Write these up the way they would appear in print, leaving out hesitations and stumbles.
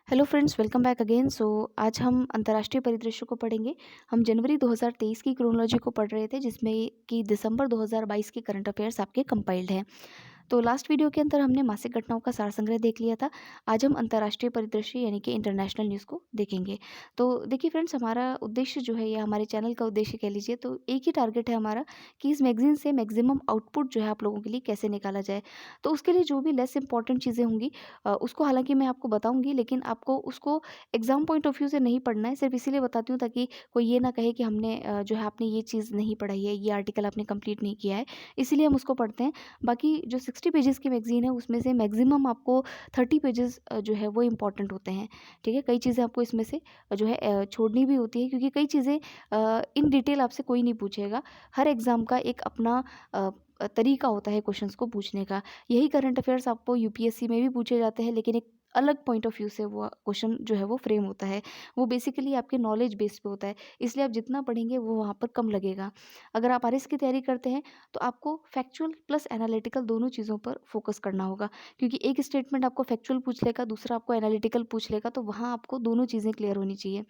Hello friends, welcome back again. आज हम अंतर्राष्ट्रीय परिदृश्य को पढ़ेंगे। हम जनवरी 2023 की क्रोनोलॉजी को पढ़ रहे थे, जिसमें कि दिसंबर 2022 के करंट अफेयर्स आपके कंपाइल्ड हैं। तो लास्ट वीडियो के अंदर हमने मासिक घटनाओं का सार संग्रह देख लिया था। आज हम अंतर्राष्ट्रीय परिदृश्य यानी कि इंटरनेशनल न्यूज़ को देखेंगे। तो देखिए फ्रेंड्स, हमारा उद्देश्य जो है, या हमारे चैनल का उद्देश्य कह लीजिए, तो एक ही टारगेट है हमारा कि इस मैगजीन से मैक्सिमम आउटपुट जो है आप लोगों के लिए कैसे निकाला जाए। तो उसके लिए जो भी लेस इंपॉर्टेंट चीज़ें होंगी उसको हालांकि मैं आपको बताऊंगी, लेकिन आपको उसको एग्जाम पॉइंट ऑफ व्यू से नहीं पढ़ना है। सिर्फ इसीलिए बताती हूँ ताकि कोई ये ना कहे कि हमने जो है आपने ये चीज़ नहीं पढ़ाई है, ये आर्टिकल आपने कंप्लीट नहीं किया है, इसीलिए हम उसको पढ़ते हैं। बाकी जो 60 पेजेस की मैगजीन है, उसमें से मैक्सिमम आपको 30 पेजेस जो है वो इम्पॉर्टेंट होते हैं। ठीक है, कई चीज़ें आपको इसमें से जो है छोड़नी भी होती है, क्योंकि कई चीज़ें इन डिटेल आपसे कोई नहीं पूछेगा। हर एग्ज़ाम का एक अपना तरीका होता है क्वेश्चंस को पूछने का। यही करंट अफेयर्स आपको यूपीएससी में भी पूछे जाते हैं, लेकिन एक अलग पॉइंट ऑफ व्यू से वो क्वेश्चन जो है वो फ्रेम होता है। वो बेसिकली आपके नॉलेज बेस पे होता है, इसलिए आप जितना पढ़ेंगे वो वहाँ पर कम लगेगा। अगर आप आरएस की तैयारी करते हैं तो आपको फैक्चुअल प्लस एनालिटिकल दोनों चीज़ों पर फोकस करना होगा, क्योंकि एक स्टेटमेंट आपको फैक्चुअल पूछ लेगा, दूसरा आपको एनालिटिकल पूछ लेगा, तो वहाँ आपको दोनों चीज़ें क्लियर होनी चाहिए।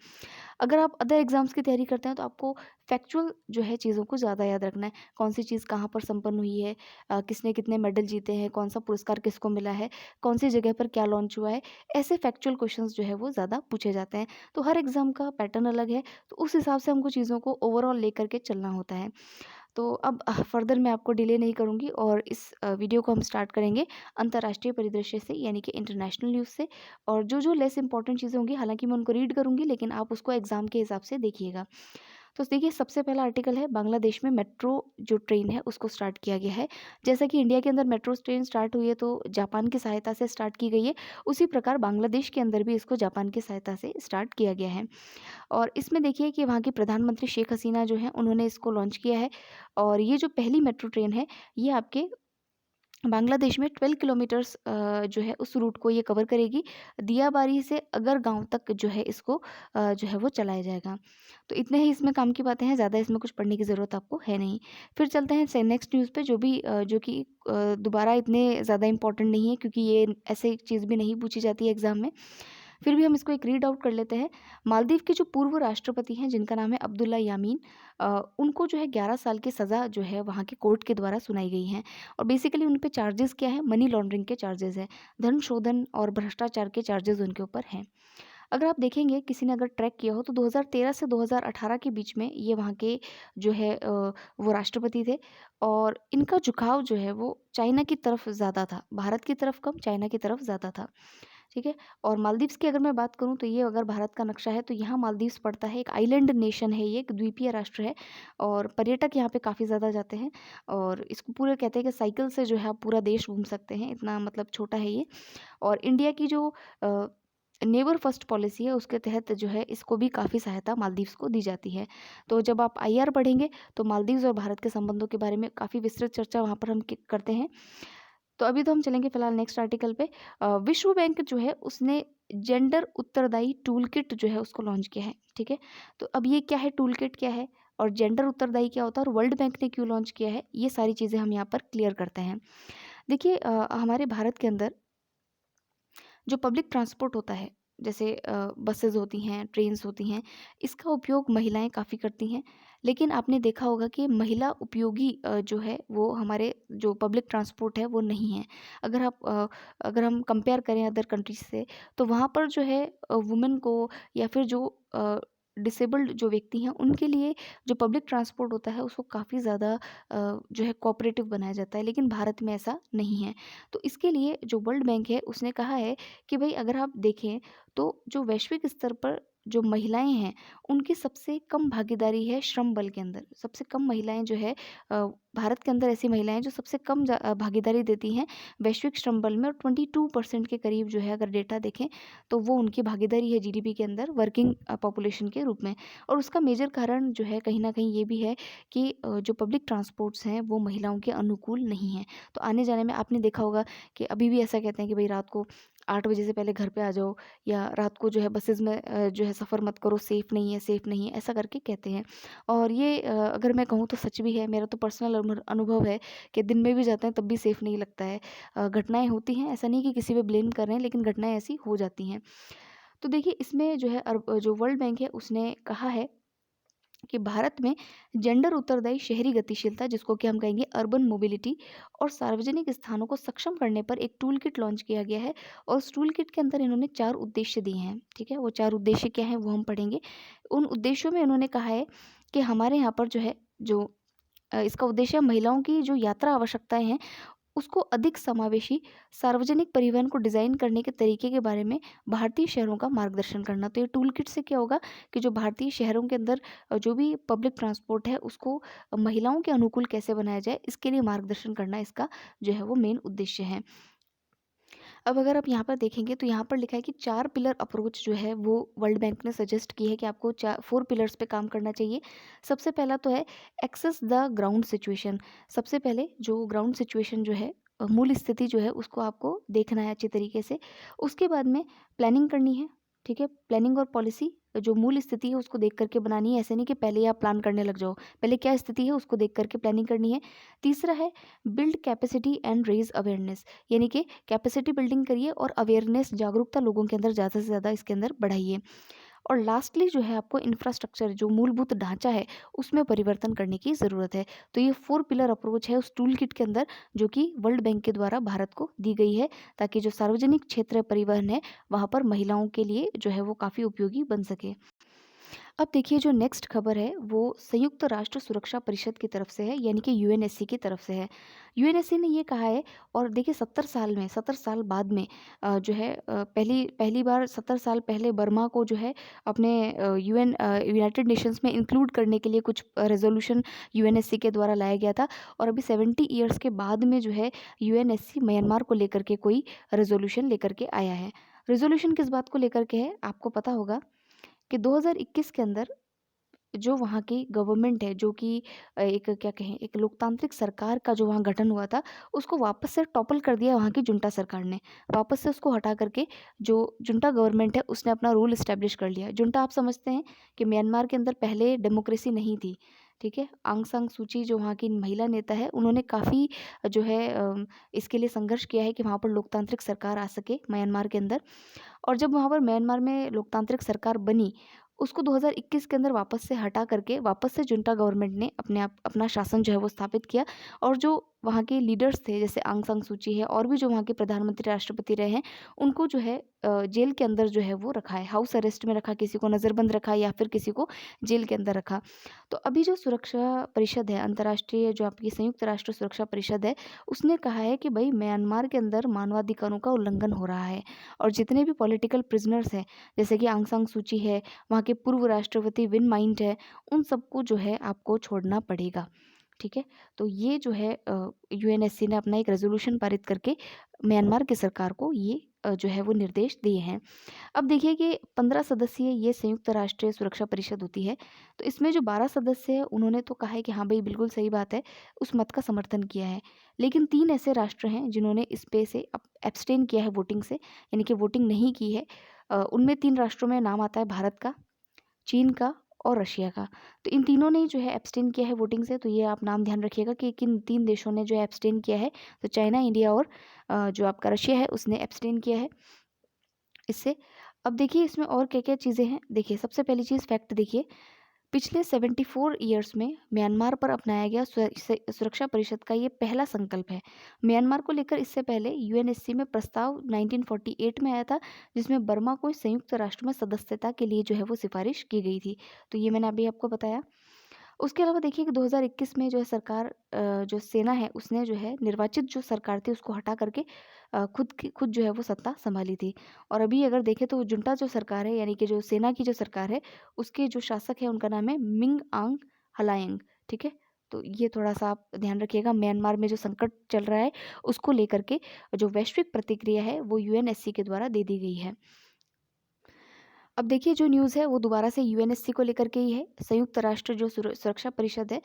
अगर आप अदर एग्जाम्स की तैयारी करते हैं तो आपको फैक्चुअल जो है चीज़ों को ज़्यादा याद रखना है। कौन सी चीज़ कहाँ पर संपन्न हुई है, किसने कितने मेडल जीते हैं, कौन सा पुरस्कार किसको मिला है, कौन सी जगह पर क्या लॉन्च हुआ है। ऐसे फैक्चुअल क्वेश्चंस जो है वो ज़्यादा पूछे जाते हैं। तो हर एग्ज़ाम का पैटर्न अलग है, तो उस हिसाब से हमको चीज़ों को ओवरऑल लेकर के चलना होता है। तो अब फर्दर मैं आपको डिले नहीं करूँगी, और इस वीडियो को हम स्टार्ट करेंगे अंतर्राष्ट्रीय परिदृश्य से, यानी कि इंटरनेशनल न्यूज़ से। और जो लेस इंपॉर्टेंट चीज़ें होंगी, हालांकि मैं उनको रीड करूँगी, लेकिन आप उसको एग्जाम के हिसाब से देखिएगा। तो देखिए, सबसे पहला आर्टिकल है, बांग्लादेश में मेट्रो जो ट्रेन है उसको स्टार्ट किया गया है। जैसा कि इंडिया के अंदर मेट्रो ट्रेन स्टार्ट हुई है तो जापान की सहायता से स्टार्ट की गई है, उसी प्रकार बांग्लादेश के अंदर भी इसको जापान की सहायता से स्टार्ट किया गया है। और इसमें देखिए कि वहाँ की प्रधानमंत्री शेख हसीना जो हैं, उन्होंने इसको लॉन्च किया है। और ये जो पहली मेट्रो ट्रेन है, ये आपके बांग्लादेश में 12 किलोमीटर्स जो है उस रूट को ये कवर करेगी। दियाबारी से अगर गाँव तक जो है इसको जो है वो चलाया जाएगा। तो इतने ही इसमें काम की बातें हैं, ज़्यादा इसमें कुछ पढ़ने की ज़रूरत आपको है नहीं। फिर चलते हैं से नेक्स्ट न्यूज़ पे, जो भी जो कि दोबारा इतने ज़्यादा इंपॉर्टेंट नहीं है, क्योंकि ये ऐसे चीज़ भी नहीं पूछी जाती है एग्ज़ाम में। फिर भी हम इसको एक रीड आउट कर लेते हैं। मालदीव के जो पूर्व राष्ट्रपति हैं, जिनका नाम है अब्दुल्ला यामीन, उनको जो है 11 साल की सज़ा जो है वहाँ के कोर्ट के द्वारा सुनाई गई है। और बेसिकली उन पे चार्जेस क्या है, मनी लॉन्ड्रिंग के चार्जेस हैं, धन शोधन और भ्रष्टाचार के चार्जेस उनके ऊपर हैं। अगर आप देखेंगे, किसी ने अगर ट्रैक किया हो, तो 2013 से 2018 के बीच में ये वहाँ के जो है वो राष्ट्रपति थे। और इनका झुकाव जो है वो चाइना की तरफ ज़्यादा था, भारत की तरफ कम, चाइना की तरफ ज़्यादा था। ठीक है। और मालदीव्स की अगर मैं बात करूँ, तो ये अगर भारत का नक्शा है तो यहाँ मालदीव्स पड़ता है। एक आइलैंड नेशन है, ये एक द्वीपीय राष्ट्र है, और पर्यटक यहाँ पे काफ़ी ज़्यादा जाते हैं। और इसको पूरे कहते हैं कि साइकिल से जो है आप पूरा देश घूम सकते हैं, इतना मतलब छोटा है ये। और इंडिया की जो नेबर फर्स्ट पॉलिसी है, उसके तहत जो है इसको भी काफ़ी सहायता मालदीव्स को दी जाती है। तो जब आप आईआर पढ़ेंगे, तो मालदीव्स और भारत के संबंधों के बारे में काफ़ी विस्तृत चर्चा वहाँ पर हम करते हैं। तो अभी तो हम चलेंगे फिलहाल नेक्स्ट आर्टिकल पे। विश्व बैंक जो है उसने जेंडर उत्तरदायी टूल किट जो है उसको लॉन्च किया है। ठीक है। तो अब ये क्या है, टूल किट क्या है, और जेंडर उत्तरदायी क्या होता है, और वर्ल्ड बैंक ने क्यों लॉन्च किया है, ये सारी चीज़ें हम यहाँ पर क्लियर करते हैं। देखिए, हमारे भारत के अंदर जो पब्लिक ट्रांसपोर्ट होता है, जैसे बसेस होती हैं, ट्रेन्स होती हैं, इसका उपयोग महिलाएं काफ़ी करती हैं। लेकिन आपने देखा होगा कि महिला उपयोगी जो है वो हमारे जो पब्लिक ट्रांसपोर्ट है वो नहीं है। अगर हम कंपेयर करें अदर कंट्रीज से, तो वहाँ पर जो है वुमेन को, या फिर जो डिसेबल्ड जो व्यक्ति हैं, उनके लिए जो पब्लिक ट्रांसपोर्ट होता है उसको काफ़ी ज़्यादा जो है कोऑपरेटिव बनाया जाता है, लेकिन भारत में ऐसा नहीं है। तो इसके लिए जो वर्ल्ड बैंक है उसने कहा है कि भाई, अगर आप देखें तो जो वैश्विक स्तर पर जो महिलाएं हैं, उनकी सबसे कम भागीदारी है श्रम बल के अंदर। सबसे कम महिलाएं जो है भारत के अंदर ऐसी महिलाएं जो सबसे कम भागीदारी देती हैं वैश्विक श्रम बल में। और 22% के करीब जो है, अगर डेटा देखें, तो वो उनकी भागीदारी है जीडीपी के अंदर वर्किंग पॉपुलेशन के रूप में। और उसका मेजर कारण जो है कहीं ना कहीं ये भी है कि जो पब्लिक ट्रांसपोर्ट्स हैं वो महिलाओं के अनुकूल नहीं हैं। तो आने जाने में आपने देखा होगा कि अभी भी ऐसा कहते हैं कि भाई, रात को 8 बजे से पहले घर पे आ जाओ, या रात को जो है बसेज़ में जो है सफ़र मत करो, सेफ़ नहीं है, सेफ़ नहीं है, ऐसा करके कहते हैं। और ये अगर मैं कहूँ तो सच भी है। मेरा तो पर्सनल अनुभव है कि दिन में भी जाते हैं तब भी सेफ़ नहीं लगता है। घटनाएँ होती हैं, ऐसा नहीं कि किसी पे ब्लेम कर रहे हैं, लेकिन घटनाएँ ऐसी हो जाती हैं। तो देखिए इसमें जो है जो वर्ल्ड बैंक है उसने कहा है कि भारत में जेंडर उत्तरदायी शहरी गतिशीलता, जिसको कि हम कहेंगे अर्बन मोबिलिटी, और सार्वजनिक स्थानों को सक्षम करने पर एक टूल किट लॉन्च किया गया है। और उस टूल किट के अंदर इन्होंने 4 उद्देश्य दिए हैं। ठीक है, वो 4 उद्देश्य क्या हैं वो हम पढ़ेंगे। उन उद्देश्यों में उन्होंने कहा है कि हमारे यहाँ पर जो है जो इसका उद्देश्य महिलाओं की जो यात्रा आवश्यकताएं हैं उसको अधिक समावेशी सार्वजनिक परिवहन को डिज़ाइन करने के तरीके के बारे में भारतीय शहरों का मार्गदर्शन करना। तो ये टूल किट से क्या होगा कि जो भारतीय शहरों के अंदर जो भी पब्लिक ट्रांसपोर्ट है उसको महिलाओं के अनुकूल कैसे बनाया जाए, इसके लिए मार्गदर्शन करना इसका जो है वो मेन उद्देश्य है। अब अगर आप यहाँ पर देखेंगे तो यहाँ पर लिखा है कि 4 पिलर अप्रोच जो है वो वर्ल्ड बैंक ने सजेस्ट की है कि आपको 4 पिलर्स पे काम करना चाहिए। सबसे पहला तो है एक्सेस द ग्राउंड सिचुएशन। सबसे पहले जो ग्राउंड सिचुएशन जो है मूल स्थिति जो है उसको आपको देखना है अच्छे तरीके से। उसके बाद में प्लानिंग करनी है। ठीक है, प्लानिंग और पॉलिसी जो मूल स्थिति है उसको देख करके बनानी है। ऐसे नहीं कि पहले ही आप प्लान करने लग जाओ, पहले क्या स्थिति है उसको देख करके प्लानिंग करनी है। तीसरा है build capacity and raise awareness, यानी कि कैपेसिटी बिल्डिंग करिए और अवेयरनेस जागरूकता लोगों के अंदर ज़्यादा से ज़्यादा इसके अंदर बढ़ाइए। और लास्टली जो है आपको इंफ्रास्ट्रक्चर जो मूलभूत ढांचा है उसमें परिवर्तन करने की ज़रूरत है। तो ये 4 पिलर अप्रोच है उस टूल किट के अंदर जो कि वर्ल्ड बैंक के द्वारा भारत को दी गई है, ताकि जो सार्वजनिक क्षेत्र परिवहन है वहाँ पर महिलाओं के लिए जो है वो काफ़ी उपयोगी बन सके। अब देखिए जो नेक्स्ट खबर है वो संयुक्त राष्ट्र सुरक्षा परिषद की तरफ से है, यानी कि यूएनएससी की तरफ से है। यूएनएससी ने ये कहा है, और देखिए 70 साल बाद में जो है पहली पहली बार 70 साल पहले बर्मा को जो है अपने यूएन यूनाइटेड नेशंस में इंक्लूड करने के लिए कुछ रेजोल्यूशन यूएनएससी के द्वारा लाया गया था। और अभी 70 ईयर्स के बाद में जो है यूएनएससी म्यांमार को लेकर के कोई रेजोल्यूशन लेकर के आया है। रेजोल्यूशन किस बात को लेकर के है आपको पता होगा कि 2021 के अंदर जो वहाँ की गवर्नमेंट है, जो कि एक क्या कहें एक लोकतांत्रिक सरकार का जो वहाँ गठन हुआ था, उसको वापस से टॉपल कर दिया वहाँ की जुंटा सरकार ने। वापस से उसको हटा करके जो जुंटा गवर्नमेंट है उसने अपना रूल इस्टेब्लिश कर लिया। जुंटा आप समझते हैं कि म्यांमार के अंदर पहले डेमोक्रेसी नहीं थी। ठीक है, आंग सान सूची जो वहाँ की महिला नेता है उन्होंने काफ़ी जो है इसके लिए संघर्ष किया है कि वहाँ पर लोकतांत्रिक सरकार आ सके म्यांमार के अंदर। और जब वहाँ पर म्यांमार में लोकतांत्रिक सरकार बनी, उसको 2021 के अंदर वापस से हटा करके वापस से जुंटा गवर्नमेंट ने अपना शासन जो है वो स्थापित किया। और जो वहाँ के लीडर्स थे जैसे आंग सान सूची है और भी जो वहाँ के प्रधानमंत्री राष्ट्रपति रहे हैं, उनको जो है जेल के अंदर जो है वो रखा है, हाउस अरेस्ट में रखा, किसी को नज़रबंद रखा या फिर किसी को जेल के अंदर रखा। तो अभी जो सुरक्षा परिषद है, अंतर्राष्ट्रीय जो आपकी संयुक्त राष्ट्र सुरक्षा परिषद है, उसने कहा है कि भाई म्यांमार के अंदर मानवाधिकारों का उल्लंघन हो रहा है। और जितने भी पॉलिटिकल प्रिजनर्स हैं जैसे कि आंग सान सूची है, वहाँ के पूर्व राष्ट्रपति विन माइंट है, उन सबको जो है आपको छोड़ना पड़ेगा। ठीक है, तो ये जो है यूएनएससी ने अपना एक रेजोल्यूशन पारित करके म्यांमार की सरकार को ये जो है वो निर्देश दिए हैं। अब देखिए कि 15 सदस्यीय ये संयुक्त राष्ट्रीय सुरक्षा परिषद होती है। तो इसमें जो 12 सदस्य हैं उन्होंने तो कहा है कि हाँ भाई बिल्कुल सही बात है, उस मत का समर्थन किया है। लेकिन 3 ऐसे राष्ट्र हैं जिन्होंने इस पे से एब्सटेन किया है वोटिंग से, यानी कि वोटिंग नहीं की है। उनमें 3 राष्ट्रों में नाम आता है भारत का, चीन का और रशिया का। तो इन तीनों ने जो है एब्सटेन किया है वोटिंग से। तो ये आप नाम ध्यान रखिएगा कि किन 3 देशों ने जो है एब्सटेन किया है। तो चाइना, इंडिया और जो आपका रशिया है उसने एब्सटेन किया है इससे। अब देखिए इसमें और क्या-क्या चीज़ें हैं। देखिए सबसे पहली चीज़ फैक्ट देखिए, पिछले 74 ईयर्स में म्यांमार पर अपनाया गया सुरक्षा परिषद का ये पहला संकल्प है। म्यांमार को लेकर इससे पहले यूएनएससी में प्रस्ताव 1948 में आया था, जिसमें बर्मा को संयुक्त राष्ट्र में सदस्यता के लिए जो है वो सिफारिश की गई थी। तो ये मैंने अभी आपको बताया। उसके अलावा देखिए कि 2021 में जो है सरकार जो सेना है उसने जो है निर्वाचित जो सरकार थी उसको हटा करके खुद जो है वो सत्ता संभाली थी। और अभी अगर देखें तो जुंटा जो सरकार है, यानी कि जो सेना की जो सरकार है, उसके जो शासक है उनका नाम है मिंग आंग हलायंग। ठीक है, तो ये थोड़ा सा आप ध्यान रखिएगा। म्यांमार में जो संकट चल रहा है उसको लेकर के जो वैश्विक प्रतिक्रिया है वो यूएनएससी के द्वारा दे दी गई है। अब देखिए जो न्यूज़ है वो दोबारा से यूएनएससी को लेकर के ही है। संयुक्त राष्ट्र जो सुरक्षा परिषद है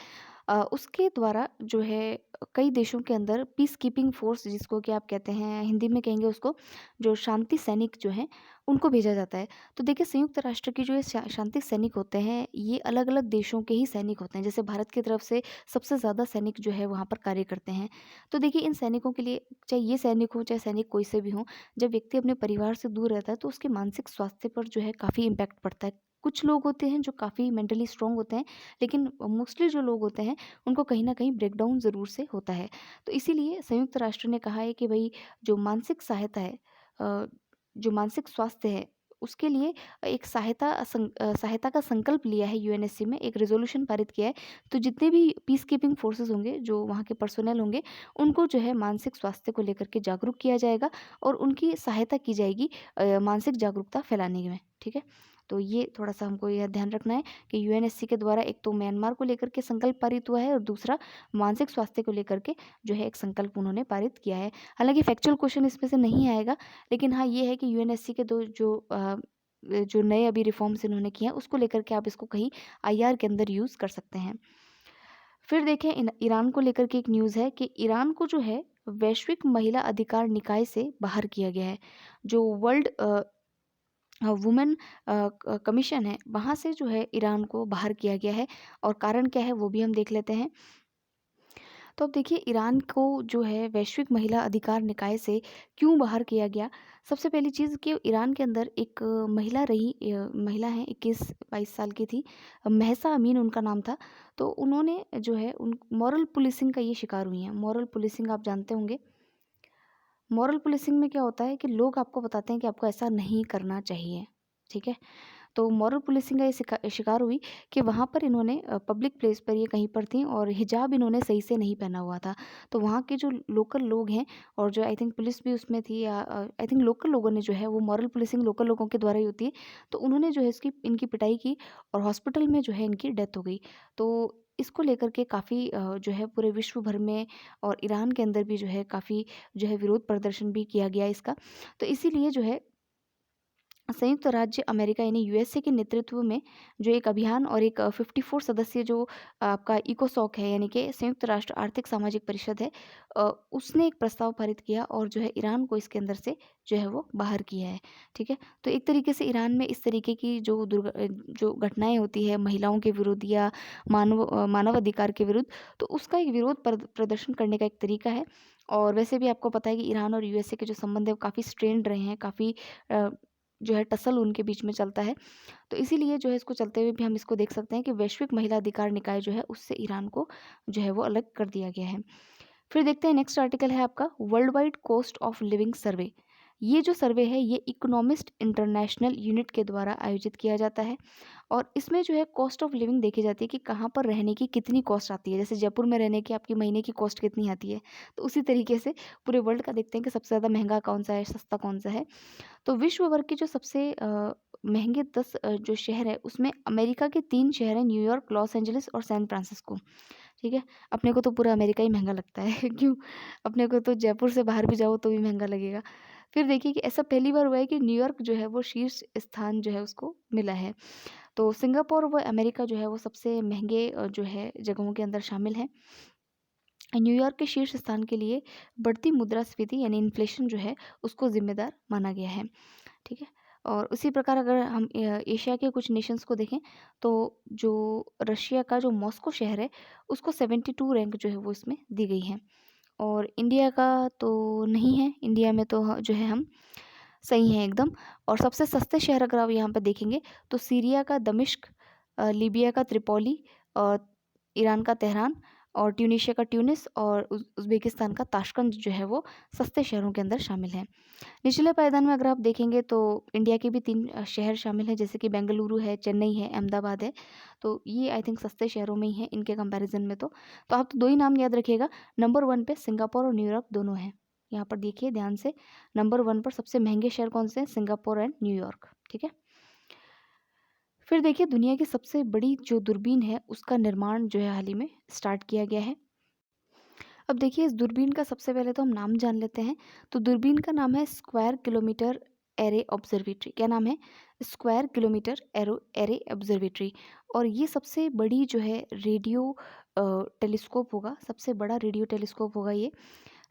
उसके द्वारा जो है कई देशों के अंदर पीस कीपिंग फोर्स, जिसको कि आप कहते हैं, हिंदी में कहेंगे उसको, जो शांति सैनिक जो हैं उनको भेजा जाता है। तो देखिए, संयुक्त राष्ट्र की जो ये शांति सैनिक होते हैं, ये अलग अलग देशों के ही सैनिक होते हैं। जैसे भारत की तरफ से सबसे ज़्यादा सैनिक जो है वहाँ पर कार्य करते हैं। तो देखिए, इन सैनिकों के लिए, चाहे ये सैनिक हो चाहे सैनिक कोई से भी हों, जब व्यक्ति अपने परिवार से दूर रहता है तो उसके मानसिक स्वास्थ्य पर जो है काफ़ी इम्पैक्ट पड़ता है। कुछ लोग होते हैं जो काफ़ी मेंटली स्ट्रांग होते हैं, लेकिन मोस्टली जो लोग होते हैं उनको कहीं न कहीं ब्रेकडाउन ज़रूर से होता है। तो इसीलिए संयुक्त राष्ट्र ने कहा है कि भई, जो मानसिक सहायता है, अ, जो मानसिक स्वास्थ्य है, उसके लिए एक सहायता का संकल्प लिया है यूएनएससी में, एक रेज़ोल्यूशन पारित किया है। तो जितने भी पीस कीपिंग फोर्सेस होंगे, जो वहाँ के पर्सोनेल होंगे, उनको जो है मानसिक स्वास्थ्य को लेकर के जागरूक किया जाएगा और उनकी सहायता की जाएगी मानसिक जागरूकता फैलाने में, ठीक है? तो ये थोड़ा-सा हमको यह ध्यान रखना है कि यूएनएससी के द्वारा एक तो म्यांमार को लेकर के संकल्प पारित हुआ है और दूसरा मानसिक स्वास्थ्य को लेकर के जो है एक संकल्प उन्होंने पारित किया है। हालाँकि फैक्चुअल क्वेश्चन इसमें से नहीं आएगा, लेकिन हाँ, ये है कि यूएनएससी के जो नए अभी रिफॉर्म्स इन्होंने किए हैं, उसको लेकर के आप इसको कहीं आईआर के अंदर यूज़ कर सकते हैं। फिर देखें, ईरान को लेकर के एक न्यूज़ है कि ईरान को जो है वैश्विक महिला अधिकार निकाय से बाहर किया गया है। जो वर्ल्ड वुमेन कमीशन है, वहाँ से जो है ईरान को बाहर किया गया है, और कारण क्या है वो भी हम देख लेते हैं। तो अब देखिए, ईरान को जो है वैश्विक महिला अधिकार निकाय से क्यों बाहर किया गया। सबसे पहली चीज़ कि ईरान के अंदर एक महिला है, 21-22 साल की थी, महसा अमीन उनका नाम था। तो उन्होंने जो है उन मॉरल पुलिसिंग का ये शिकार हुई हैं। मॉरल पुलिसिंग आप जानते होंगे। मॉरल पुलिसिंग में क्या होता है कि लोग आपको बताते हैं कि आपको ऐसा नहीं करना चाहिए, ठीक है? तो मॉरल पुलिसिंग का ये शिकार हुई कि वहाँ पर इन्होंने पब्लिक प्लेस पर, ये कहीं पर थीं और हिजाब इन्होंने सही से नहीं पहना हुआ था। तो वहाँ के जो लोकल लोग हैं, और जो आई थिंक पुलिस भी उसमें थी, या आई थिंक लोकल लोगों ने जो है, वो मॉरल पुलिसिंग लोकल लोगों के द्वारा ही होती है। तो उन्होंने जो है इनकी पिटाई की और हॉस्पिटल में जो है इनकी डेथ हो गई। तो इसको लेकर के काफ़ी जो है पूरे विश्व भर में और ईरान के अंदर भी जो है काफ़ी जो है विरोध प्रदर्शन भी किया गया इसका। तो इसीलिए जो है संयुक्त राज्य अमेरिका यानी यूएसए के नेतृत्व में जो एक अभियान और एक 54 सदस्यीय जो आपका इकोसॉक है, यानी कि संयुक्त राष्ट्र आर्थिक सामाजिक परिषद है, उसने एक प्रस्ताव पारित किया और जो है ईरान को इसके अंदर से जो है वो बाहर किया है, ठीक है? तो एक तरीके से ईरान में इस तरीके की जो घटनाएं होती है महिलाओं के विरुद्ध या मानव अधिकार के विरुद्ध, तो उसका एक विरोध प्रदर्शन करने का एक तरीका है। और वैसे भी आपको पता है कि ईरान और यूएसए के जो संबंध है वो काफ़ी स्ट्रेन्ड रहे हैं, काफ़ी जो है टसल उनके बीच में चलता है। तो इसीलिए जो है इसको चलते हुए भी हम इसको देख सकते हैं कि वैश्विक महिला अधिकार निकाय जो है उससे ईरान को जो है वो अलग कर दिया गया है। फिर देखते हैं, नेक्स्ट आर्टिकल है आपका world wide cost of living survey. ये जो सर्वे है ये इकोनॉमिस्ट इंटरनेशनल यूनिट के द्वारा आयोजित किया जाता है, और इसमें जो है कॉस्ट ऑफ लिविंग देखी जाती है कि कहाँ पर रहने की कितनी कॉस्ट आती है। जैसे जयपुर में रहने की आपकी महीने की कॉस्ट कितनी आती है, तो उसी तरीके से पूरे वर्ल्ड का देखते हैं कि सबसे ज़्यादा महंगा कौन सा है, सस्ता कौन सा है। तो विश्व भर के जो सबसे महंगे 10 जो शहर है, उसमें अमेरिका के 3 शहर हैं, न्यूयॉर्क, लॉस एंजलिस और सैन फ्रांसिस्को, ठीक है? अपने को तो पूरा अमेरिका ही महंगा लगता है क्यों? अपने को तो जयपुर से बाहर भी जाओ तो भी महंगा लगेगा। फिर देखिए कि ऐसा पहली बार हुआ है कि न्यूयॉर्क जो है वो शीर्ष स्थान जो है उसको मिला है। तो सिंगापुर व अमेरिका जो है वो सबसे महंगे जो है जगहों के अंदर शामिल हैं। न्यूयॉर्क के शीर्ष स्थान के लिए बढ़ती मुद्रास्फीति यानी इन्फ्लेशन जो है उसको ज़िम्मेदार माना गया है, ठीक है? और उसी प्रकार अगर हम एशिया के कुछ नेशंस को देखें, तो जो रशिया का जो मॉस्को शहर है उसको 72 रैंक जो है वो इसमें दी गई है। और इंडिया का तो नहीं है, इंडिया में तो जो है हम सही हैं एकदम। और सबसे सस्ते शहर अगर आप यहाँ पर देखेंगे तो सीरिया का दमिश्क, लीबिया का त्रिपोली, और ईरान का तेहरान, और ट्यूनीशिया का ट्यूनिस, और उज़्बेकिस्तान का ताशकंद जो है वो सस्ते शहरों के अंदर शामिल हैं। निचले पायदान में अगर आप देखेंगे तो इंडिया के भी 3 शहर शामिल हैं, जैसे कि बेंगलुरु है, चेन्नई है, अहमदाबाद है। तो ये आई थिंक सस्ते शहरों में ही हैं इनके कंपैरिज़न में तो। तो आप तो 2 ही नाम याद रखिएगा, नंबर 1 पे सिंगापुर और न्यूयॉर्क दोनों हैं। यहाँ पर देखिए ध्यान से, नंबर 1 पर सबसे महंगे शहर कौन से हैं? सिंगापुर एंड न्यूयॉर्क, ठीक है? फिर देखिए, दुनिया की सबसे बड़ी जो दूरबीन है उसका निर्माण जो है हाल ही में स्टार्ट किया गया है। अब देखिए, इस दूरबीन का सबसे पहले तो हम नाम जान लेते हैं। तो दूरबीन का नाम है स्क्वायर किलोमीटर एरे ऑब्जर्वेटरी। क्या नाम है? Square kilometre arrow array observatory. और ये सबसे बड़ी जो है रेडियो टेलीस्कोप होगा, सबसे बड़ा रेडियो टेलीस्कोप होगा ये।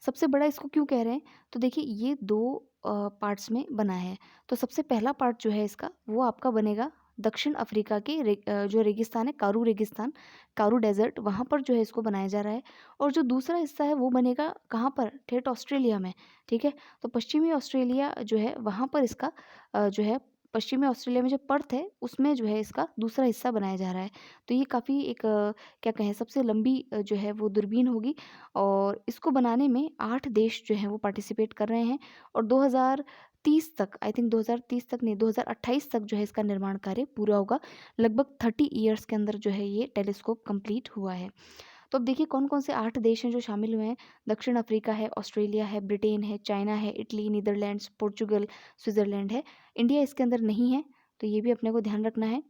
सबसे बड़ा इसको क्यों कह रहे हैं? तो देखिए ये 2 पार्ट्स में बना है। तो सबसे पहला पार्ट जो है इसका वो आपका बनेगा दक्षिण अफ्रीका के जो रेगिस्तान है, कारू रेगिस्तान, कारू डेज़र्ट, वहाँ पर जो है इसको बनाया जा रहा है। और जो दूसरा हिस्सा है वो बनेगा कहाँ पर? ठेठ ऑस्ट्रेलिया में, ठीक है? तो पश्चिमी ऑस्ट्रेलिया जो है वहाँ पर इसका जो है पश्चिमी ऑस्ट्रेलिया में जो पर्थ है उसमें जो है इसका दूसरा हिस्सा बनाया जा रहा है। तो ये काफ़ी एक क्या कहें सबसे लंबी जो है वो दूरबीन होगी। और इसको बनाने में 8 देश जो हैं वो पार्टिसिपेट कर रहे हैं। और 2030 तक, आई थिंक 2030 तक नहीं, 2028 तक जो है इसका निर्माण कार्य पूरा होगा। लगभग 30 ईयर्स के अंदर जो है ये टेलीस्कोप कंप्लीट हुआ है। तो अब देखिए कौन कौन से 8 देश हैं जो शामिल हुए हैं। दक्षिण अफ्रीका है, ऑस्ट्रेलिया है, ब्रिटेन है, चाइना है, इटली, नीदरलैंड्स, पोर्चुगल, स्विट्ज़रलैंड है। इंडिया इसके अंदर नहीं है, तो ये भी अपने को ध्यान रखना है।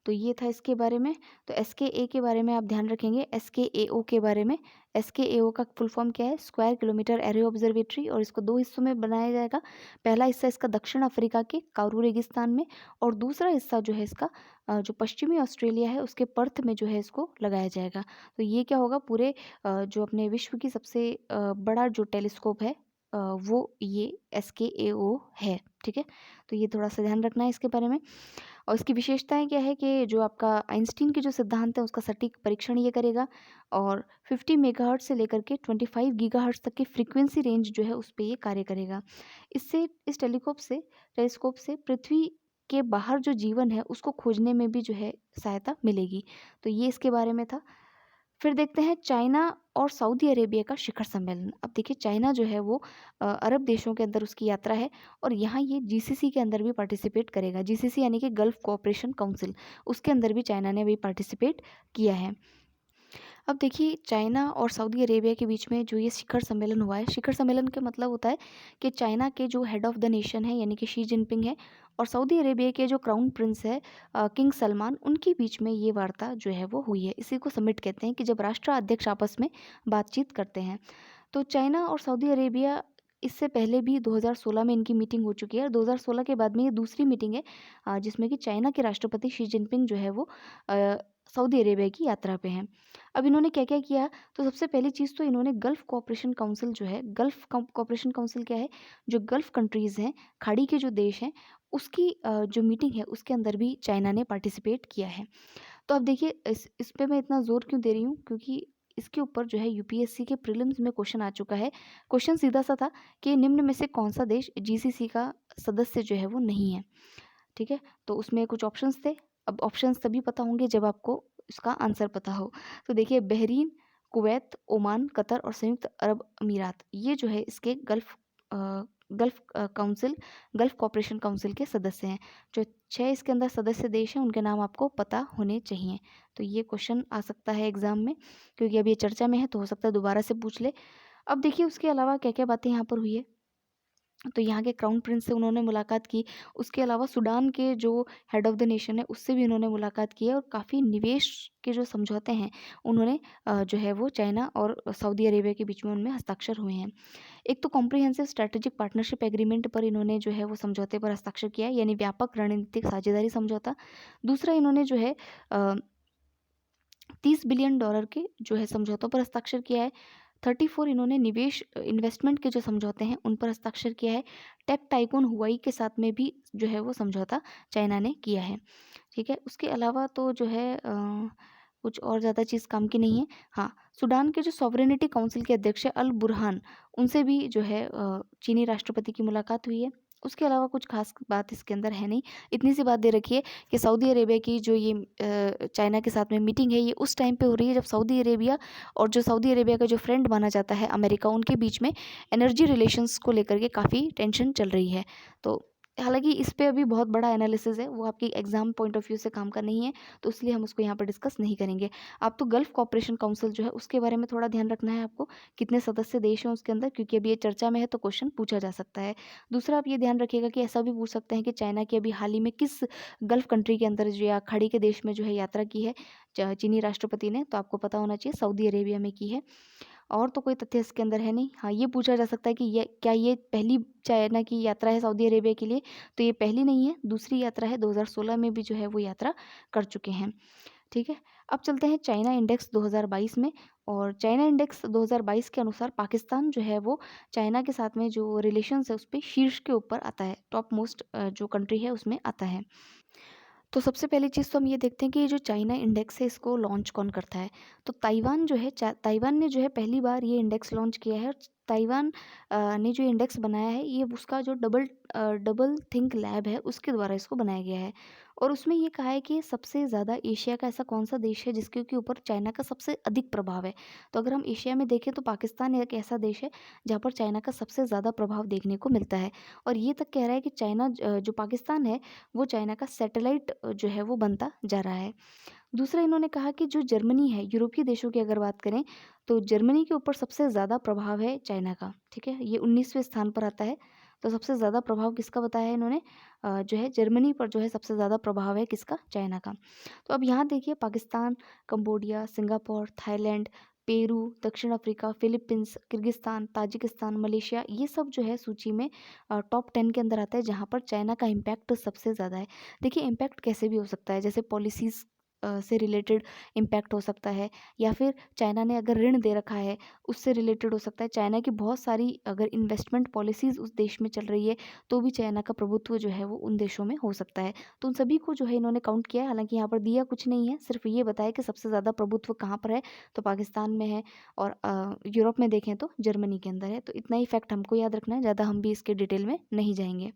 तो ये था इसके बारे में। तो एसकेए के बारे में आप ध्यान रखेंगे, एसकेएओ के बारे में। एसकेएओ का फुल फॉर्म क्या है? Square kilometre array observatory. और इसको 2 हिस्सों में बनाया जाएगा। पहला हिस्सा इसका दक्षिण अफ्रीका के कारू रेगिस्तान में, और दूसरा हिस्सा जो है इसका जो पश्चिमी ऑस्ट्रेलिया है उसके पर्थ में जो है इसको लगाया जाएगा। तो ये क्या होगा, पूरे जो अपने विश्व की सबसे बड़ा जो टेलीस्कोप है वो ये एसकेएओ है, ठीक है? तो ये थोड़ा सा ध्यान रखना है इसके बारे में। और इसकी विशेषताएँ क्या है कि जो आपका आइंस्टीन के जो सिद्धांत है उसका सटीक परीक्षण ये करेगा। और 50 मेगाहर्ट्ज़ से लेकर के 25 गीगाहर्ट्ज़ तक की फ्रीक्वेंसी रेंज जो है उस पे ये कार्य करेगा। इससे इस टेलीस्कोप से पृथ्वी के बाहर जो जीवन है उसको खोजने में भी जो है सहायता मिलेगी। तो ये इसके बारे में था। फिर देखते हैं चाइना और सऊदी अरेबिया का शिखर सम्मेलन। अब देखिए चाइना जो है वो अरब देशों के अंदर उसकी यात्रा है, और यहाँ ये जीसीसी के अंदर भी पार्टिसिपेट करेगा। जीसीसी यानी कि गल्फ कोऑपरेशन काउंसिल, उसके अंदर भी चाइना ने भी पार्टिसिपेट किया है। अब देखिए चाइना और सऊदी अरेबिया के बीच में जो ये शिखर सम्मेलन हुआ है, शिखर सम्मेलन का मतलब होता है कि चाइना के जो हेड ऑफ़ द नेशन है यानी कि शी जिनपिंग है, और सऊदी अरेबिया के जो क्राउन प्रिंस है किंग सलमान, उनके बीच में ये वार्ता जो है वो हुई है। इसी को समिट कहते हैं कि जब राष्ट्राध्यक्ष आपस में बातचीत करते हैं। तो चाइना और सऊदी अरेबिया इससे पहले भी 2016 में इनकी मीटिंग हो चुकी है, और 2016 के बाद में ये दूसरी मीटिंग है जिसमें कि चाइना के राष्ट्रपति शी जिनपिंग जो है वो सऊदी अरेबिया की यात्रा पे हैं। अब इन्होंने क्या-क्या किया? तो सबसे पहली चीज़ तो इन्होंने गल्फ़ कोऑपरेशन काउंसिल जो है, गल्फ़ कोऑपरेशन काउंसिल क्या है? जो गल्फ़ कंट्रीज़ हैं, खाड़ी के जो देश हैं, उसकी जो मीटिंग है उसके अंदर भी चाइना ने पार्टिसिपेट किया है। तो अब देखिए इस पे मैं इतना ज़ोर क्यों दे रही हूँ? क्योंकि इसके ऊपर जो है यूपीएससी के प्रीलिम्स में क्वेश्चन आ चुका है। क्वेश्चन सीधा-सा था कि निम्न में से कौन-सा देश जीसीसी का सदस्य जो है वो नहीं है, ठीक है? तो उसमें कुछ ऑप्शंस थे। अब ऑप्शंस तभी पता होंगे जब आपको इसका आंसर पता हो। तो देखिए बहरीन, कुवैत, ओमान, कतर और संयुक्त अरब अमीरात, ये जो है इसके गल्फ़ कोऑपरेशन काउंसिल के सदस्य हैं। जो 6 इसके अंदर सदस्य देश हैं उनके नाम आपको पता होने चाहिए। तो ये क्वेश्चन आ सकता है एग्ज़ाम में, क्योंकि अब ये चर्चा में है तो हो सकता है दोबारा से पूछ ले। अब देखिए उसके अलावा क्या-क्या बातें यहाँ पर हुई है। तो यहाँ के क्राउन प्रिंस से उन्होंने मुलाकात की। उसके अलावा सूडान के जो हेड ऑफ़ द नेशन है उससे भी उन्होंने मुलाकात की है, और काफ़ी निवेश के जो समझौते हैं उन्होंने जो है वो चाइना और सऊदी अरेबिया के बीच में उनमें हस्ताक्षर हुए हैं। एक तो कॉम्प्रिहेंसिव स्ट्रैटेजिक पार्टनरशिप एग्रीमेंट पर इन्होंने जो है वो समझौते पर हस्ताक्षर किया है, यानी व्यापक रणनीतिक साझेदारी समझौता। दूसरा इन्होंने जो है $30 बिलियन के जो है समझौतों पर हस्ताक्षर किया है। 34 इन्होंने इन्वेस्टमेंट के जो समझौते हैं उन पर हस्ताक्षर किया है। टेक टाइकून हुआई के साथ में भी जो है वो समझौता चाइना ने किया है, ठीक है? उसके अलावा तो जो है कुछ और ज़्यादा चीज़ काम की नहीं है। हाँ, सूडान के जो सॉवरेनिटी काउंसिल के अध्यक्ष हैं अल बुरहान, उनसे भी जो है चीनी राष्ट्रपति की मुलाकात हुई है। उसके अलावा कुछ ख़ास बात इसके अंदर है नहीं। इतनी सी बात दे रखी है कि सऊदी अरेबिया की जो ये चाइना के साथ में मीटिंग है, ये उस टाइम पे हो रही है जब सऊदी अरेबिया और जो सऊदी अरेबिया का जो फ्रेंड माना जाता है अमेरिका, उनके बीच में एनर्जी रिलेशंस को लेकर के काफ़ी टेंशन चल रही है। तो हालाँकि इस पे अभी बहुत बड़ा एनालिसिस है, वो आपकी एग्ज़ाम पॉइंट ऑफ व्यू से काम का नहीं है, तो इसलिए हम उसको यहाँ पर डिस्कस नहीं करेंगे। आप तो गल्फ़ कोऑपरेशन काउंसिल जो है उसके बारे में थोड़ा ध्यान रखना है आपको, कितने सदस्य देश हैं उसके अंदर, क्योंकि अभी ये चर्चा में है तो क्वेश्चन पूछा जा सकता है। दूसरा आप ये ध्यान रखिएगा कि ऐसा भी पूछ सकते हैं कि चाइना की अभी हाल ही में किस गल्फ़ कंट्री के अंदर जो या खाड़ी के देश में जो है यात्रा की है चीनी राष्ट्रपति ने, तो आपको पता होना चाहिए सऊदी अरेबिया में की है। और तो कोई तथ्य इसके अंदर है नहीं। हाँ, ये पूछा जा सकता है कि ये पहली चाइना की यात्रा है सऊदी अरेबिया के लिए? तो ये पहली नहीं है, दूसरी यात्रा है। 2016 में भी जो है वो यात्रा कर चुके हैं। ठीक है। अब चलते हैं चाइना इंडेक्स 2022 में। और चाइना इंडेक्स 2022 के अनुसार पाकिस्तान जो है वो चाइना के साथ में जो रिलेशंस है उस पे शीर्ष के ऊपर आता है, टॉप मोस्ट जो कंट्री है उसमें आता है। तो सबसे पहली चीज़ तो हम ये देखते हैं कि ये जो चाइना इंडेक्स है इसको लॉन्च कौन करता है। तो ताइवान जो है ताइवान ने जो है पहली बार ये इंडेक्स लॉन्च किया है। और ताइवान ने जो इंडेक्स बनाया है ये उसका जो डबल थिंक लैब है उसके द्वारा इसको बनाया गया है। और उसमें ये कहा है कि सबसे ज़्यादा एशिया का ऐसा कौन सा देश है जिसके के ऊपर चाइना का सबसे अधिक प्रभाव है। तो अगर हम एशिया में देखें तो पाकिस्तान एक ऐसा देश है जहाँ पर चाइना का सबसे ज़्यादा प्रभाव देखने को मिलता है। और ये तक कह रहा है कि चाइना जो पाकिस्तान है वो चाइना का सैटेलाइट जो है वो बनता जा रहा है। दूसरा इन्होंने कहा कि जो जर्मनी है, यूरोपीय देशों की अगर बात करें, तो जर्मनी के ऊपर सबसे ज़्यादा प्रभाव है चाइना का, ठीक है? ये 19वें स्थान पर आता है। तो सबसे ज़्यादा प्रभाव किसका बताया है इन्होंने? जो है जर्मनी पर जो है सबसे ज़्यादा प्रभाव है किसका? चाइना का। तो अब यहाँ देखिए Pakistan, Cambodia, Singapore, Thailand, Peru, दक्षिण Africa, Philippines, Kyrgyzstan, Tajikistan, Malaysia, ये सब जो है सूची में टॉप 10 के अंदर आता है जहाँ पर चाइना का इम्पैक्ट सबसे ज़्यादा है। देखिए इम्पैक्ट कैसे भी हो सकता है, जैसे पॉलिसीज़ से रिलेटेड इम्पैक्ट हो सकता है, या फिर चाइना ने अगर ऋण दे रखा है उससे रिलेटेड हो सकता है। चाइना की बहुत सारी अगर इन्वेस्टमेंट पॉलिसीज़ उस देश में चल रही है तो भी चाइना का प्रभुत्व जो है वो उन देशों में हो सकता है। तो उन सभी को जो है इन्होंने काउंट किया है। हालांकि यहाँ पर दिया कुछ नहीं है, सिर्फ ये बताया कि सबसे ज़्यादा प्रभुत्व कहाँ पर है, तो पाकिस्तान में है। और यूरोप में देखें तो जर्मनी के अंदर है। तो इतना ही फैक्ट हमको याद रखना है, ज़्यादा हम भी इसके डिटेल में नहीं जाएंगे।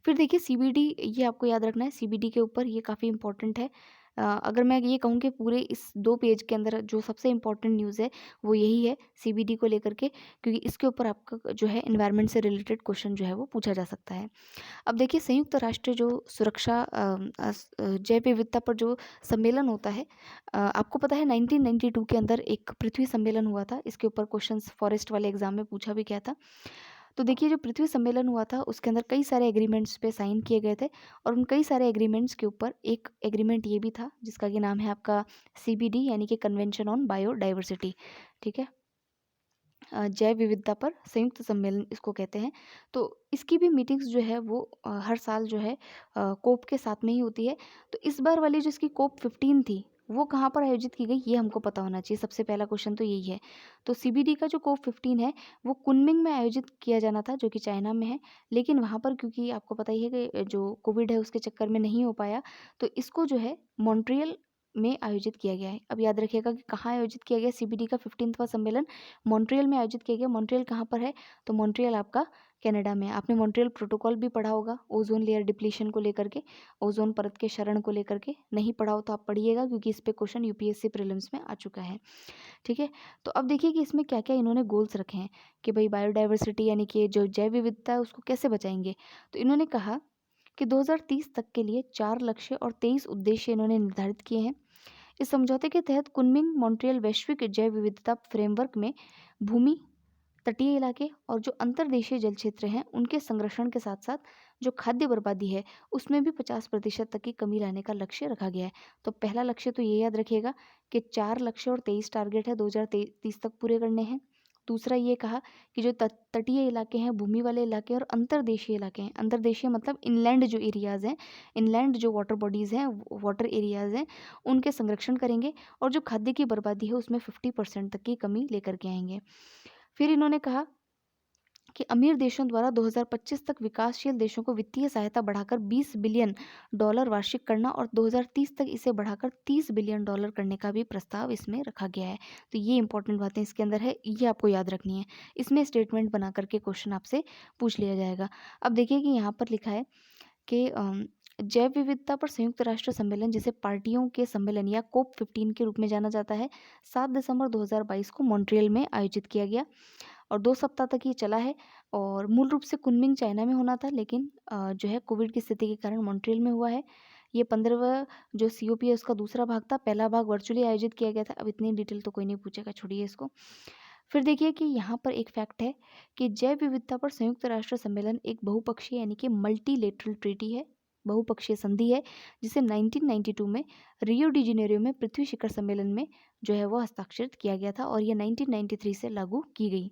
फिर देखिए सीबीडी, ये आपको याद रखना है, सीबीडी के ऊपर ये काफ़ी इंपॉर्टेंट है। अगर मैं ये कहूँ कि पूरे इस 2 पेज के अंदर जो सबसे इम्पोर्टेंट न्यूज़ है वो यही है सीबीडी को लेकर के, क्योंकि इसके ऊपर आपका जो है एनवायरनमेंट से रिलेटेड क्वेश्चन जो है वो पूछा जा सकता है। अब देखिए संयुक्त राष्ट्र जो सुरक्षा जैव विविधता पर जो सम्मेलन होता है, आपको पता है 1992 के अंदर एक पृथ्वी सम्मेलन हुआ था। इसके ऊपर क्वेश्चंस फॉरेस्ट वाले एग्जाम में पूछा भी गया था। तो देखिए जो पृथ्वी सम्मेलन हुआ था उसके अंदर कई सारे एग्रीमेंट्स पे साइन किए गए थे। और उन कई सारे एग्रीमेंट्स के ऊपर एक एग्रीमेंट ये भी था जिसका कि नाम है आपका सीबीडी, यानी कि कन्वेंशन ऑन बायोडाइवर्सिटी। ठीक है। जैव विविधता पर संयुक्त सम्मेलन इसको कहते हैं। तो इसकी भी मीटिंग्स जो है वो हर साल जो है कोप के साथ में ही होती है। तो इस बार वाली जो इसकी कोप 15 थी वो कहाँ पर आयोजित की गई, ये हमको पता होना चाहिए। सबसे पहला क्वेश्चन तो यही है। तो सीबीडी का जो कोप 15 है वो कुनमिंग में आयोजित किया जाना था, जो कि चाइना में है। लेकिन वहाँ पर क्योंकि आपको पता ही है कि जो कोविड है उसके चक्कर में नहीं हो पाया, तो इसको जो है मॉन्ट्रियल में आयोजित किया गया है। अब याद रखिएगा कि कहाँ आयोजित किया गया सीबीडी का 15वां सम्मेलन, मॉन्ट्रियल में आयोजित किया गया। मॉन्ट्रियल कहाँ पर है? तो मॉन्ट्रियल आपका कनाडा में है। आपने मॉन्ट्रियल प्रोटोकॉल भी पढ़ा होगा, ओजोन लेयर डिप्लीशन को लेकर के, ओजोन परत के क्षरण को लेकर के। नहीं पढ़ा हो तो आप पढ़िएगा, क्योंकि इस पे क्वेश्चन यूपीएससी प्रीलिम्स में आ चुका है। ठीक है। तो अब देखिए कि इसमें क्या क्या इन्होंने गोल्स रखे हैं कि भाई बायोडाइवर्सिटी यानी कि जो जैव विविधता है उसको कैसे बचाएंगे। तो इन्होंने कहा कि 2030 तक के लिए 4 लक्ष्य और 23 उद्देश्य इन्होंने निर्धारित किए हैं। इस समझौते के तहत कुनमिंग मॉन्ट्रियल वैश्विक जैव विविधता फ्रेमवर्क में भूमि, तटीय इलाके और जो अंतर्देशीय जल क्षेत्र हैं उनके संरक्षण के साथ साथ जो खाद्य बर्बादी है उसमें भी 50% तक की कमी लाने का लक्ष्य रखा गया है। तो पहला लक्ष्य तो ये याद रखिएगा कि 4 लक्ष्य और 23 टारगेट है 2030 तक पूरे करने हैं। दूसरा ये कहा कि जो तटीय इलाके हैं, भूमि वाले इलाके और अंतर्देशीय इलाके हैं, अंतर्देशीय मतलब इनलैंड जो एरियाज़ हैं, इनलैंड जो वाटर बॉडीज़ हैं, वाटर एरियाज़ हैं, उनके संरक्षण करेंगे। और जो खाद्य की बर्बादी है उसमें 50% तक की कमी लेकर के आएंगे। फिर इन्होंने कहा कि अमीर देशों द्वारा 2025 तक विकासशील देशों को वित्तीय सहायता बढ़ाकर $20 बिलियन वार्षिक करना और 2030 तक इसे बढ़ाकर $30 बिलियन करने का भी प्रस्ताव इसमें रखा गया है। तो ये इंपॉर्टेंट बातें इसके अंदर है, ये आपको याद रखनी है। इसमें स्टेटमेंट बना करके क्वेश्चन आपसे पूछ लिया जाएगा। अब देखिए कि यहाँ पर लिखा है कि जैव विविधता पर संयुक्त राष्ट्र सम्मेलन, जिसे पार्टियों के सम्मेलन या कोप 15 के रूप में जाना जाता है, 7 दिसंबर 2022 को मॉन्ट्रियल में आयोजित किया गया और 2 सप्ताह तक ये चला है। और मूल रूप से कुनमिंग चाइना में होना था, लेकिन जो है कोविड की स्थिति के कारण मॉन्ट्रियल में हुआ है। ये 15वां जो सीओपी है उसका दूसरा भाग था, पहला भाग वर्चुअली आयोजित किया गया था। अब इतनी डिटेल तो कोई नहीं पूछेगा, छोड़िए इसको। फिर देखिए कि यहाँ पर एक फैक्ट है कि जैव विविधता पर संयुक्त राष्ट्र सम्मेलन एक बहुपक्षीय यानी कि मल्टीलेटरल ट्रीटी है। बहुपक्षीय संधि है जिसे 1992 में रियो डी जेनेरियो में पृथ्वी शिखर सम्मेलन में जो है वो हस्ताक्षरित किया गया था और ये 1993 से लागू की गई।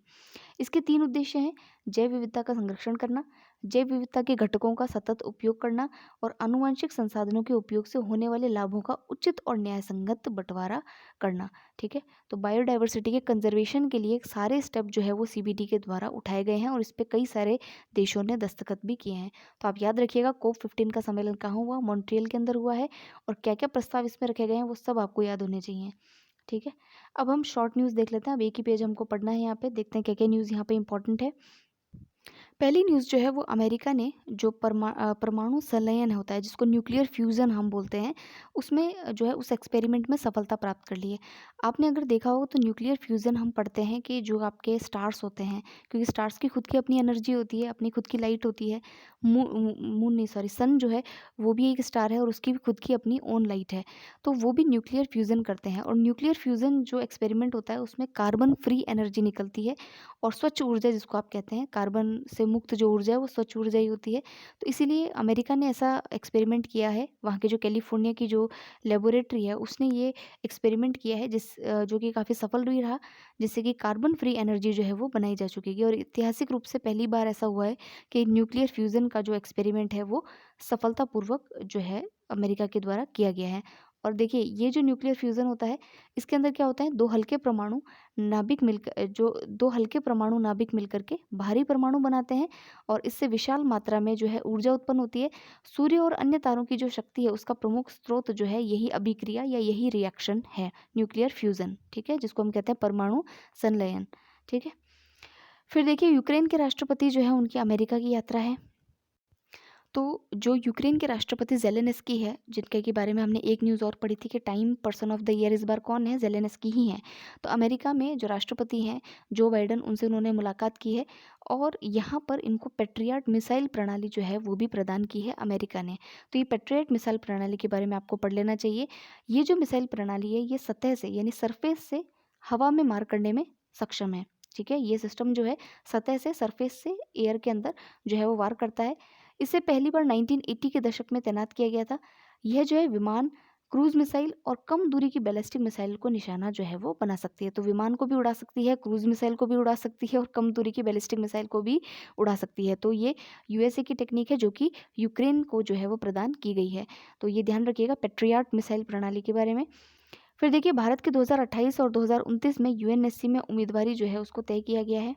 इसके 3 उद्देश्य हैं: जैव विविधता का संरक्षण करना, जैव विविधता के घटकों का सतत उपयोग करना और आनुवंशिक संसाधनों के उपयोग से होने वाले लाभों का उचित और न्यायसंगत बंटवारा करना। ठीक है, तो बायोडाइवर्सिटी के कंजर्वेशन के लिए सारे स्टेप जो है वो सीबीडी के द्वारा उठाए गए हैं और इस पे कई सारे देशों ने दस्तखत भी किए हैं। तो आप याद रखिएगा COP15 का सम्मेलन कहाँ हुआ, मॉन्ट्रियल के अंदर हुआ है और क्या क्या प्रस्ताव इसमें रखे गए हैं वो सब आपको याद होने चाहिए। ठीक है, अब हम शॉर्ट न्यूज़ देख लेते हैं। अब एक ही पेज हमको पढ़ना है, यहाँ पे देखते हैं क्या क्या न्यूज़ यहाँ पे इंपॉर्टेंट है। पहली न्यूज़ जो है वो अमेरिका ने जो परमाणु संलयन होता है जिसको न्यूक्लियर फ्यूज़न हम बोलते हैं, उसमें जो है उस एक्सपेरिमेंट में सफलता प्राप्त कर ली है। आपने अगर देखा हो तो न्यूक्लियर फ्यूज़न हम पढ़ते हैं कि जो आपके स्टार्स होते हैं, क्योंकि स्टार्स की खुद की अपनी एनर्जी होती है, अपनी खुद की लाइट होती है। मून नहीं, सॉरी, सन जो है वो भी एक स्टार है और उसकी भी खुद की अपनी ओन लाइट है। तो वो भी न्यूक्लियर फ्यूज़न करते हैं और न्यूक्लियर फ्यूज़न जो एक्सपेरिमेंट होता है उसमें कार्बन फ्री एनर्जी निकलती है और स्वच्छ ऊर्जा जिसको आप कहते हैं, कार्बन से मुक्त जो ऊर्जा है वो स्वच्छ ऊर्जा ही होती है। तो इसीलिए अमेरिका ने ऐसा एक्सपेरिमेंट किया है, वहाँ के जो कैलिफोर्निया की जो लेबोरेटरी है उसने ये एक्सपेरिमेंट किया है जो कि काफ़ी सफल भी रहा, जिससे कि कार्बन फ्री एनर्जी जो है वो बनाई जा चुकी है और ऐतिहासिक रूप से पहली बार ऐसा हुआ है कि न्यूक्लियर फ्यूज़न का जो एक्सपेरिमेंट है वो सफलतापूर्वक जो है अमेरिका के द्वारा किया गया है। और देखिए ये जो न्यूक्लियर फ्यूज़न होता है इसके अंदर क्या होता है, दो हल्के परमाणु नाभिक मिलकर के भारी परमाणु बनाते हैं और इससे विशाल मात्रा में जो है ऊर्जा उत्पन्न होती है। सूर्य और अन्य तारों की जो शक्ति है उसका प्रमुख स्रोत जो है यही अभिक्रिया या यही रिएक्शन है, न्यूक्लियर फ्यूज़न। ठीक है, जिसको हम कहते हैं परमाणु संलयन। ठीक है, फिर देखिए यूक्रेन के राष्ट्रपति जो है उनकी अमेरिका की यात्रा है। तो जो यूक्रेन के राष्ट्रपति ज़ेलेंस्की है, जिनके के बारे में हमने एक न्यूज़ और पढ़ी थी कि time person of the year इस बार कौन है, ज़ेलेंस्की ही हैं। तो अमेरिका में जो राष्ट्रपति हैं जो बाइडन, उनसे उन्होंने मुलाकात की है और यहाँ पर इनको पैट्रियट मिसाइल प्रणाली जो है वो भी प्रदान की है अमेरिका ने। तो ये पैट्रियट मिसाइल प्रणाली के बारे में आपको पढ़ लेना चाहिए। ये जो मिसाइल प्रणाली है ये सतह से यानी सरफेस से हवा में मार करने में सक्षम है। ठीक है, ये सिस्टम जो है सतह से, सरफेस से एयर के अंदर जो है वो वार करता है। इसे पहली बार 1980 के दशक में तैनात किया गया था। यह जो है विमान, क्रूज़ मिसाइल और कम दूरी की बैलिस्टिक मिसाइल को निशाना जो है वो बना सकती है। तो विमान को भी उड़ा सकती है, क्रूज़ मिसाइल को भी उड़ा सकती है और कम दूरी की बैलिस्टिक मिसाइल को भी उड़ा सकती है। तो ये यूएसए की टेक्निक है जो कि यूक्रेन को जो है वो प्रदान की गई है। तो ये ध्यान रखिएगा पैट्रियट मिसाइल प्रणाली के बारे में। फिर देखिए भारत के 2028 और 2029 में यूएनएससी में उम्मीदवारी जो है उसको तय किया गया है।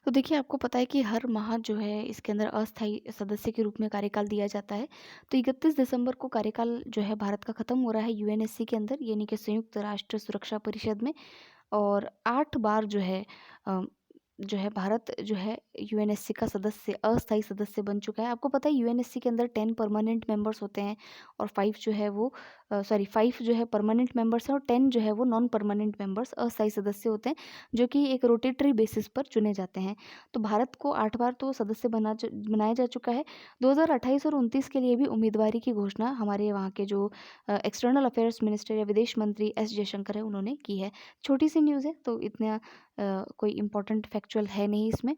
तो देखिए आपको पता है कि हर माह जो है इसके अंदर अस्थायी सदस्य के रूप में कार्यकाल दिया जाता है। तो 31 दिसंबर को कार्यकाल जो है भारत का ख़त्म हो रहा है यूएनएससी के अंदर, यानी कि संयुक्त राष्ट्र सुरक्षा परिषद में। और 8 बार जो है भारत जो है यूएनएससी का सदस्य, अस्थायी सदस्य बन चुका है। आपको पता है यूएनएससी के अंदर 10 परमानेंट मेंबर्स होते हैं और 5 जो है वो 5 जो है परमानेंट मेंबर्स हैं और 10 जो है वो नॉन परमानेंट मेंबर्स, अस्थायी सदस्य होते हैं, जो कि एक रोटेटरी बेसिस पर चुने जाते हैं। तो भारत को 8 बार तो सदस्य बनाया जा चुका है। 2028 और 29 के लिए भी उम्मीदवारी की घोषणा हमारे वहाँ के जो एक्सटर्नल अफेयर्स मिनिस्टर या विदेश मंत्री एस जयशंकर है उन्होंने की है। छोटी सी न्यूज़ है तो इतना कोई इम्पोर्टेंट फैक्चुअल है नहीं इसमें।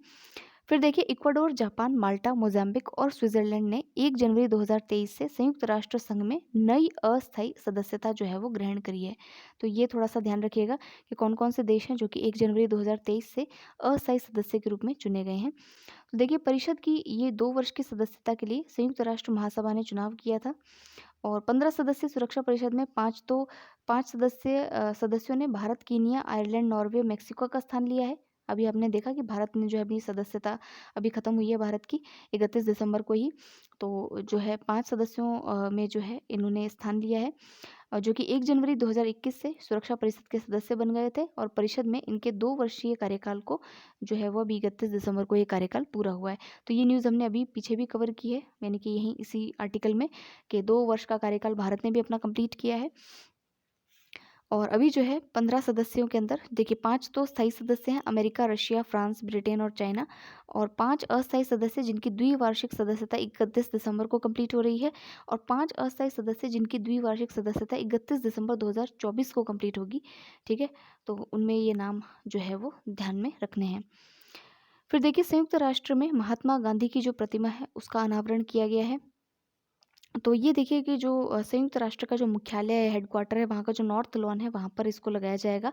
फिर देखिए इक्वाडोर, जापान, माल्टा, मोज़ाम्बिक और स्विट्ज़रलैंड ने 1 जनवरी 2023 से संयुक्त राष्ट्र संघ में नई अस्थायी सदस्यता जो है वो ग्रहण करी है। तो ये थोड़ा-सा ध्यान रखिएगा कि कौन-कौन से देश हैं जो कि 1 जनवरी 2023 से अस्थायी सदस्य के रूप में चुने गए हैं। तो देखिए परिषद की ये 2 वर्ष की सदस्यता के लिए संयुक्त राष्ट्र महासभा ने चुनाव किया था और 15 सदस्यीय सुरक्षा परिषद में 5 सदस्यों ने Bharat, Kenya, Ireland, Norway, Mexico का स्थान लिया है। अभी हमने देखा कि भारत ने जो है अपनी सदस्यता अभी ख़त्म हुई है भारत की 31 दिसंबर को ही। तो जो है 5 सदस्यों में जो है इन्होंने स्थान लिया है, जो कि 1 जनवरी 2021 से सुरक्षा परिषद के सदस्य बन गए थे और परिषद में इनके 2 वर्षीय कार्यकाल को जो है वो अभी 31 दिसंबर को ये कार्यकाल पूरा हुआ है। तो ये न्यूज़ हमने अभी पीछे भी कवर की है, यानी कि यहीं इसी आर्टिकल में, कि 2 वर्ष का कार्यकाल भारत ने भी अपना कंप्लीट किया है। और अभी जो है 15 सदस्यों के अंदर देखिए 5 तो स्थायी सदस्य हैं, अमेरिका, रशिया, फ्रांस, ब्रिटेन और चाइना, और 5 अस्थायी सदस्य जिनकी द्विवार्षिक सदस्यता 31 दिसंबर को कंप्लीट हो रही है और 5 अस्थायी सदस्य जिनकी द्विवार्षिक सदस्यता 31 दिसंबर 2024 को कंप्लीट होगी। ठीक है, तो उनमें ये नाम जो है वो ध्यान में रखने हैं। फिर देखिए संयुक्त राष्ट्र में महात्मा गांधी की जो प्रतिमा है उसका अनावरण किया गया है। तो ये देखिए कि जो संयुक्त राष्ट्र का जो मुख्यालय है, हेडक्वार्टर है, वहाँ का जो नॉर्थ लॉन है, वहाँ पर इसको लगाया जाएगा।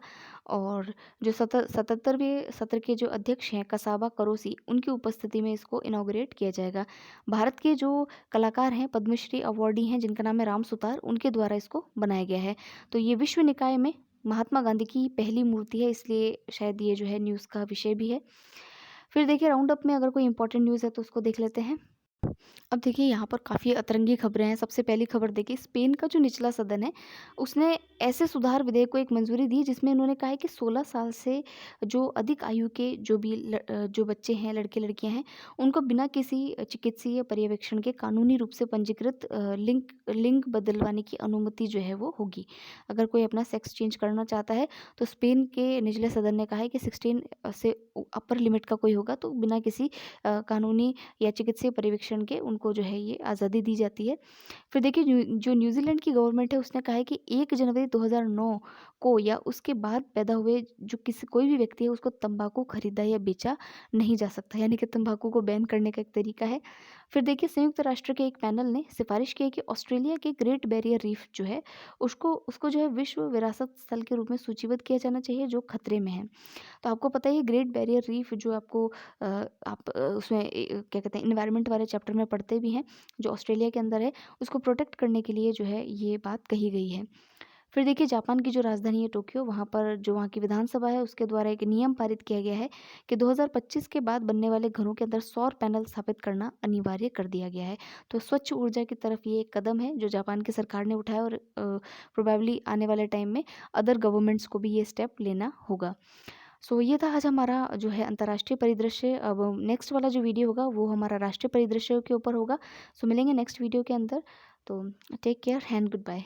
और जो 77वें सत्र के जो अध्यक्ष हैं कसाबा करोसी, उनकी उपस्थिति में इसको इनॉग्रेट किया जाएगा। भारत के जो कलाकार हैं, पद्मश्री अवॉर्डी हैं, जिनका नाम है राम सुतार, उनके द्वारा इसको बनाया गया है। तो ये विश्व निकाय में महात्मा गांधी की पहली मूर्ति है, इसलिए शायद ये जो है न्यूज़ का विषय भी है। फिर देखिए राउंड अप में अगर कोई इंपॉर्टेंट न्यूज़ है तो उसको देख लेते हैं। अब देखिए यहाँ पर काफ़ी अतरंगी खबरें हैं। सबसे पहली खबर देखिए, स्पेन का जो निचला सदन है, उसने ऐसे सुधार विधेयक को एक मंजूरी दी जिसमें उन्होंने कहा है कि 16 साल से जो अधिक आयु के जो बच्चे हैं, लड़के लड़कियां हैं, उनको बिना किसी चिकित्सीय पर्यवेक्षण के कानूनी रूप से पंजीकृत लिंग लिंग बदलवाने की अनुमति जो है वो होगी। अगर कोई अपना सेक्स चेंज करना चाहता है तो स्पेन के निचले सदन ने कहा है कि 16 से अपर लिमिट का कोई होगा तो बिना किसी कानूनी या चिकित्सीय पर्यवेक्षण के उनको जो है ये आज़ादी दी जाती है। फिर देखिए जो न्यूज़ीलैंड की गवर्नमेंट है, उसने कहा है कि 1 जनवरी 2009 को या उसके बाद पैदा हुए जो किसी कोई भी व्यक्ति है, उसको तंबाकू खरीदा या बेचा नहीं जा सकता, यानी कि तंबाकू को बैन करने का एक तरीका है। फिर देखिए संयुक्त राष्ट्र के एक पैनल ने सिफारिश की है कि ऑस्ट्रेलिया के ग्रेट बैरियर रीफ जो है, उसको उसको जो है विश्व विरासत स्थल के रूप में सूचीबद्ध किया जाना चाहिए जो खतरे में है। तो आपको पता है ये ग्रेट बैरियर रीफ जो आपको आप उसमें क्या कहते हैं इन्वायरमेंट वाले चैप्टर में पढ़ते भी हैं, जो ऑस्ट्रेलिया के अंदर है, उसको प्रोटेक्ट करने के लिए जो है ये बात कही गई है। फिर देखिए जापान की जो राजधानी है टोक्यो, वहाँ पर जो वहाँ की विधानसभा है उसके द्वारा एक नियम पारित किया गया है कि 2025 के बाद बनने वाले घरों के अंदर सौर पैनल स्थापित करना अनिवार्य कर दिया गया है। तो स्वच्छ ऊर्जा की तरफ ये एक कदम है जो जापान की सरकार ने उठाया, और प्रोबेबली आने वाले टाइम में अदर गवर्नमेंट्स को भी ये स्टेप लेना होगा। सो ये था आज हमारा जो है अंतर्राष्ट्रीय परिदृश्य। अब नेक्स्ट वाला जो वीडियो होगा वो हमारा राष्ट्रीय परिदृश्य के ऊपर होगा। सो मिलेंगे नेक्स्ट वीडियो के अंदर। तो take care and good bye.